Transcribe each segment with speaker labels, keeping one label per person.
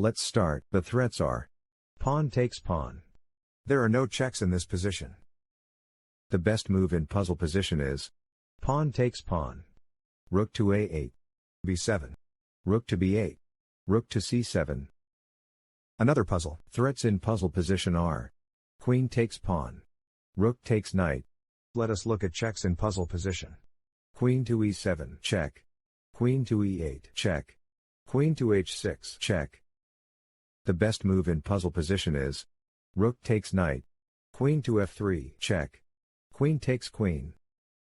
Speaker 1: Let's start. The threats are pawn takes pawn. There are no checks in this position. The best move in puzzle position is pawn takes pawn. Rook to a8. b7. Rook to b8. Rook to c7. Another puzzle. Threats in puzzle position are queen takes pawn. Rook takes knight. Let us look at checks in puzzle position. Queen to e7, check. Queen to e8, check. Queen to h6, check. The best move in puzzle position is rook takes knight. Queen to f3, check. Queen takes queen.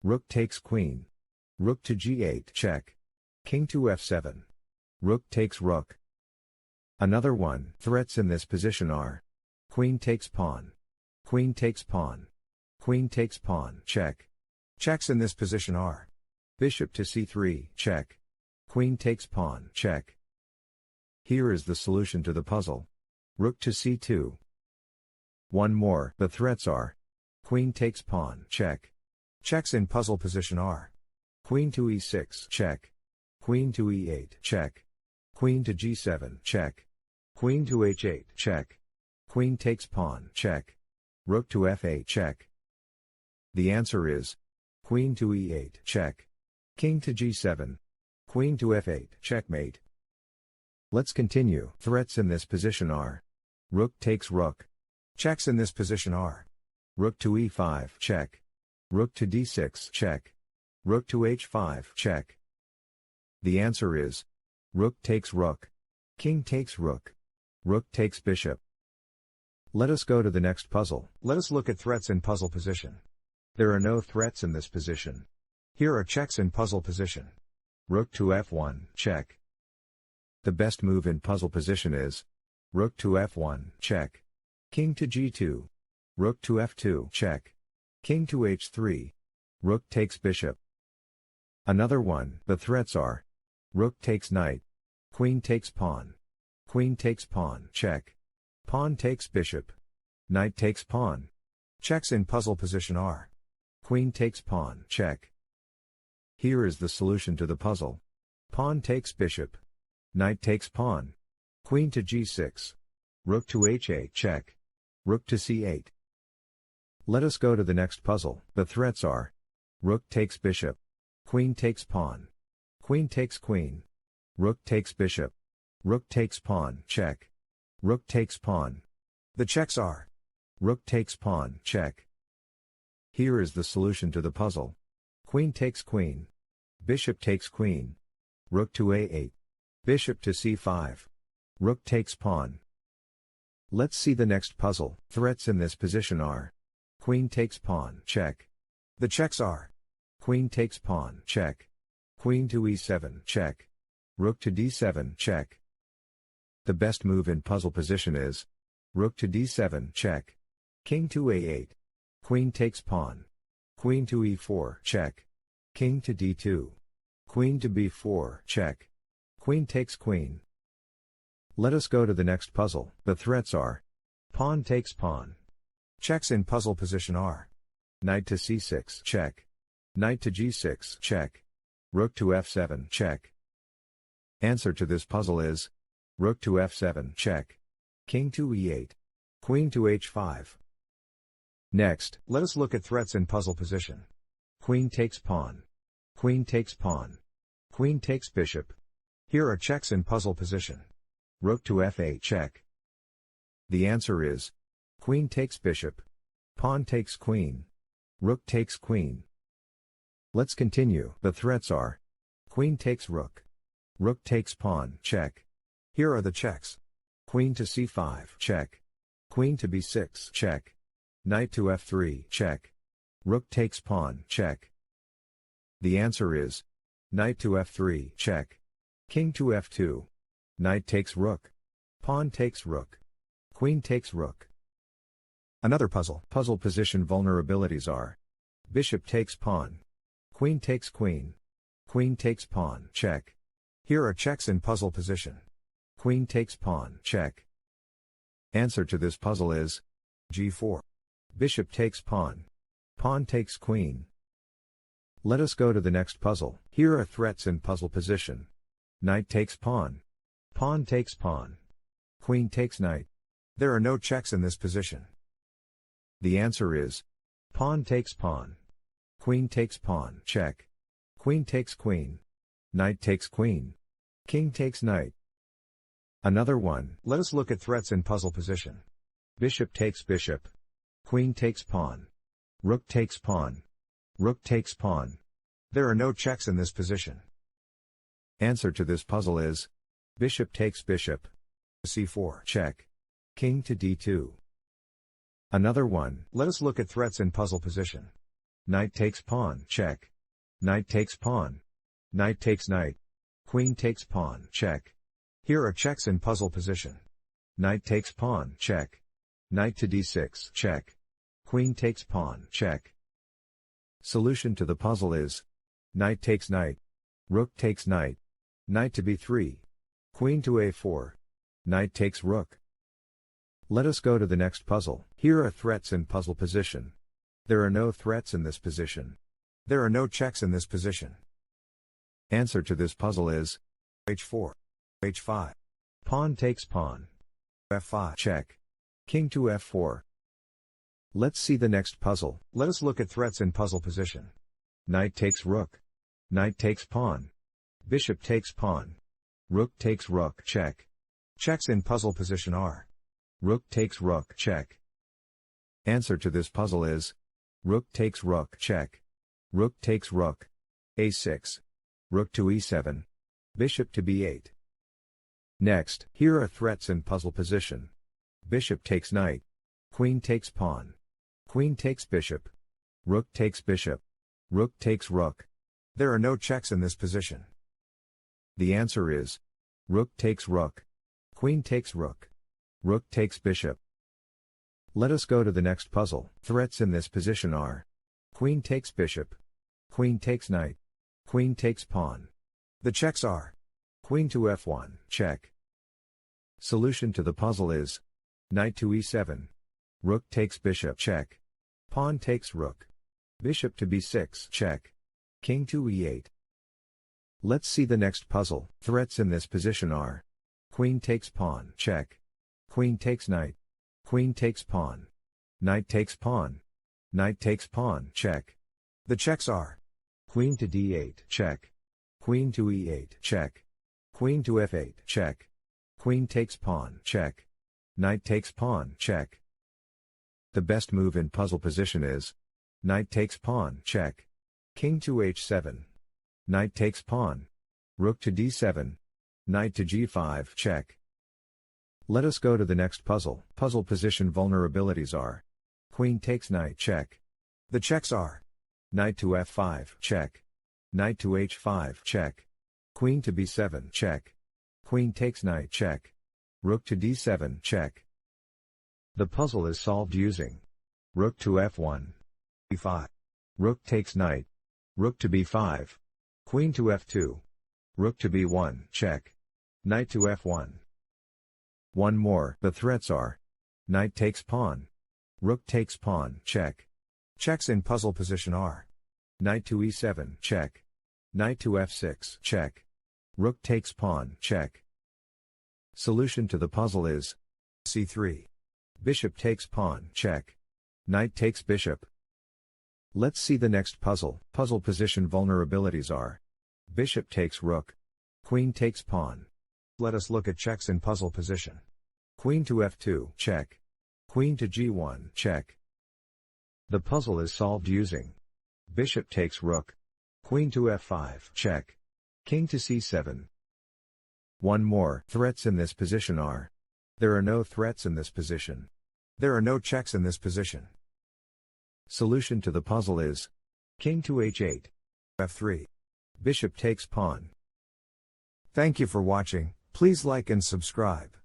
Speaker 1: Rook takes queen. Rook to g8, check. King to f7. Rook takes rook. Another one. Threats in this position are queen takes pawn. Queen takes pawn. Queen takes pawn, check. Checks in this position are bishop to c3, check. Queen takes pawn, check. Here is the solution to the puzzle. Rook to c2. One more. The threats are queen takes pawn, check. Checks in puzzle position are queen to e6, check. Queen to e8, check. Queen to g7, check. Queen to h8, check. Queen takes pawn, check. Rook to f8, check. The answer is queen to e8, check. King to g7. Queen to f8, checkmate. Let's continue. Threats in this position are rook takes rook. Checks in this position are rook to e5, check. Rook to d6, check. Rook to h5, check. The answer is rook takes rook. King takes rook. Rook takes bishop. Let us go to the next puzzle. Let us look at threats in puzzle position. There are no threats in this position. Here are checks in puzzle position. Rook to f1, check. The best move in puzzle position is rook to f1, check. King to g2. Rook to f2, check. King to h3. Rook takes bishop. Another one. The threats are rook takes knight. Queen takes pawn. Queen takes pawn, check. Pawn takes bishop. Knight takes pawn. Checks in puzzle position are queen takes pawn, check. Here is the solution to the puzzle. Pawn takes bishop. Knight takes pawn. Queen to g6. Rook to h8, check. Rook to c8. Let us go to the next puzzle. The threats are rook takes bishop. Queen takes pawn. Queen takes queen. Rook takes bishop. Rook takes pawn, check. Rook takes pawn. The checks are rook takes pawn, check. Here is the solution to the puzzle. Queen takes queen. Bishop takes queen. Rook to a8. Bishop to c5. Rook takes pawn. Let's see the next puzzle. Threats in this position are queen takes pawn, check. The checks are queen takes pawn, check. Queen to e7, check. Rook to d7, check. The best move in puzzle position is rook to d7, check. King to a8. Queen takes pawn. Queen to e4, check. King to d2. Queen to b4, check. Queen takes queen. Let us go to the next puzzle. The threats are pawn takes pawn. Checks in puzzle position are knight to c6, check. Knight to g6, check. Rook to f7, check. Answer to this puzzle is rook to f7, check. King to e8. Queen to h5. Next, let us look at threats in puzzle position. Queen takes pawn. Queen takes pawn. Queen takes bishop. Here are checks in puzzle position. Rook to f8, check. The answer is queen takes bishop. Pawn takes queen. Rook takes queen. Let's continue. The threats are queen takes rook. Rook takes pawn, check. Here are the checks. Queen to c5, check. Queen to b6, check. Knight to f3, check. Rook takes pawn, check. The answer is knight to f3, check. King to f2. Knight takes rook. Pawn takes rook. Queen takes rook. Another puzzle. Puzzle position vulnerabilities are bishop takes pawn. Queen takes queen. Queen takes pawn, check. Here are checks in puzzle position. Queen takes pawn, check. Answer to this puzzle is g4. Bishop takes pawn. Pawn takes queen. Let us go to the next puzzle. Here are threats in puzzle position. Knight takes pawn. Pawn takes pawn. Queen takes knight. There are no checks in this position. The answer is pawn takes pawn. Queen takes pawn, check. Queen takes queen. Knight takes queen. King takes knight. Another one. Let us look at threats in puzzle position. Bishop takes bishop. Queen takes pawn. Rook takes pawn. Rook takes pawn. There are no checks in this position. Answer to this puzzle is bishop takes bishop. c4, check. King to d2. Another one. Let us look at threats in puzzle position. Knight takes pawn, check. Knight takes pawn. Knight takes knight. Queen takes pawn, check. Here are checks in puzzle position. Knight takes pawn, check. Knight to d6, check. Queen takes pawn, check. Solution to the puzzle is knight takes knight. Rook takes knight. Knight to b3. Queen to a4. Knight takes rook. Let us go to the next puzzle. Here are threats in puzzle position. There are no threats in this position. There are no checks in this position. Answer to this puzzle is h4. h5. Pawn takes pawn. f5, check. King to f4. Let's see the next puzzle. Let us look at threats in puzzle position. Knight takes rook. Knight takes pawn. Bishop takes pawn. Rook takes rook, check. Checks in puzzle position are rook takes rook, check. Answer to this puzzle is rook takes rook, check. Rook takes rook. a6. Rook to e7. Bishop to b8. Next, here are threats in puzzle position. Bishop takes knight. Queen takes pawn. Queen takes bishop. Rook takes bishop. Rook takes rook. There are no checks in this position. The answer is rook takes rook. Queen takes rook. Rook takes bishop. Let us go to the next puzzle. Threats in this position are queen takes bishop. Queen takes knight. Queen takes pawn. The checks are queen to f1, check. Solution to the puzzle is knight to e7. Rook takes bishop, check. Pawn takes rook. Bishop to b6, check. King to e8. Let's see the next puzzle. Threats in this position are queen takes pawn, check. Queen takes knight. Queen takes pawn. Knight takes pawn. Knight takes pawn, check. The checks are queen to d8, check. Queen to e8, check. Queen to f8, check. Queen takes pawn, check. Knight takes pawn, check. The best move in puzzle position is knight takes pawn, check. King to h7. Knight takes pawn. Rook to d7. Knight to g5, check. Let us go to the next puzzle. Puzzle position vulnerabilities are queen takes knight, check. The checks are knight to f5, check. Knight to h5, check. Queen to b7, check. Queen takes knight, check. Rook to d7, check. The puzzle is solved using rook to f1. e5. Rook takes knight. Rook to b5. Queen to f2. Rook to b1, check. Knight to f1. One more. The threats are knight takes pawn. Rook takes pawn, check. Checks in puzzle position are knight to e7, check. Knight to f6, check. Rook takes pawn, check. Solution to the puzzle is c3. Bishop takes pawn, check. Knight takes bishop. Let's see the next puzzle. Puzzle position vulnerabilities are bishop takes rook. Queen takes pawn. Let us look at checks in puzzle position. Queen to f2, check. Queen to g1, check. The puzzle is solved using bishop takes rook. Queen to f5, check. King to c7. One more. Threats in this position are there are no threats in this position. There are no checks in this position. Solution to the puzzle is king to h8. f3. Bishop takes pawn. Thank you for watching. Please like and subscribe.